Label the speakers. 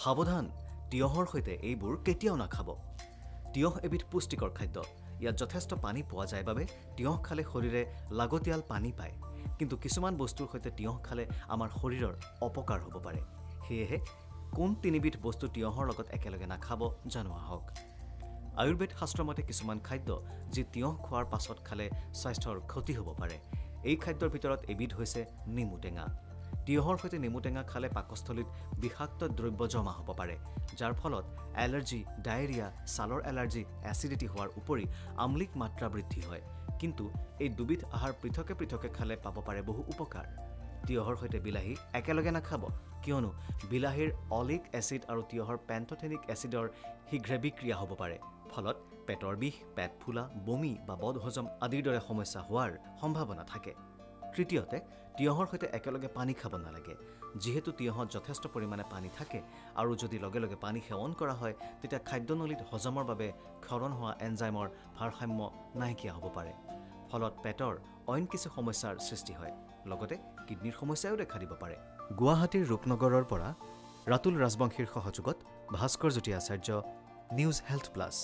Speaker 1: সাৱধান, তিয়হৰ সৈতে এইবোৰ কেতিয়াও নাখাব। তিয়হ এবিধ পুষ্টিকৰ খাদ্য। ইয়াত যথেষ্ট পানী পোৱা যায় বাবে তিয়হ খালে শৰীৰে লাগতিয়াল পানী পায়। কিন্তু কিছুমান বস্তুৰ সৈতে তিয়হ খালে আমাৰ শৰীৰৰ অপকাৰ হ'ব পাৰে। সেয়েহে কোন তিনিবিধ বস্তু তিয়হৰ লগত একেলগে নাখাব জনোৱা হওক। আয়ুৰ্বেদ শাস্ত্ৰমতে কিছুমান খাদ্য যি তিয়হ খোৱাৰ পাছত খালে স্বাস্থ্যৰ ক্ষতি হ'ব পাৰে। এই খাদ্যৰ ভিতৰত এবিধ হৈছে নেমু টেঙা। তিয়হৰ সৈতে নেমু টেঙা খালে পাকস্থলীত বিষাক্ত দ্ৰব্য জমা হ'ব পাৰে, যাৰ ফলত এলাৰ্জি, ডায়েৰিয়া, ছালৰ এলাৰ্জি, এচিডিটি হোৱাৰ উপৰি আমলিক মাত্ৰা বৃদ্ধি হয়। কিন্তু এই দুবিধ আহাৰ পৃথকে পৃথকে খালে পাব পাৰে বহু উপকাৰ। তিয়হৰ সৈতে বিলাহী একেলগে নাখাব, কিয়নো বিলাহীৰ অলিক এচিড আৰু তিয়হৰ পেণ্টথেনিক এচিডৰ শীঘ্ৰে বিক্ৰিয়া হ'ব পাৰে। ফলত পেটৰ বিষ, পেট ফুলা, বমি বা বদহজম আদিৰ দৰে সমস্যা হোৱাৰ সম্ভাৱনা থাকে। তৃতীয়তে, তিয়হৰ সৈতে একেলগে পানী খাব নালাগে। যিহেতু তিয়হত যথেষ্ট পৰিমাণে পানী থাকে আৰু যদি লগে লগে পানী সেৱন কৰা হয়, তেতিয়া খাদ্যনলীত হজমৰ বাবে ক্ষৰণ হোৱা এনজাইমৰ ভাৰসাম্য নাইকিয়া হ'ব পাৰে। ফলত পেটৰ অইন কিছু সমস্যাৰ সৃষ্টি হয়, লগতে কিডনিৰ সমস্যাও দেখা দিব পাৰে। গুৱাহাটীৰ ৰূপনগৰৰ পৰা ৰাতুল ৰাজবংশীৰ সহযোগত ভাস্কৰ জ্যোতি আচাৰ্য, নিউজ হেল্থ প্লাছ।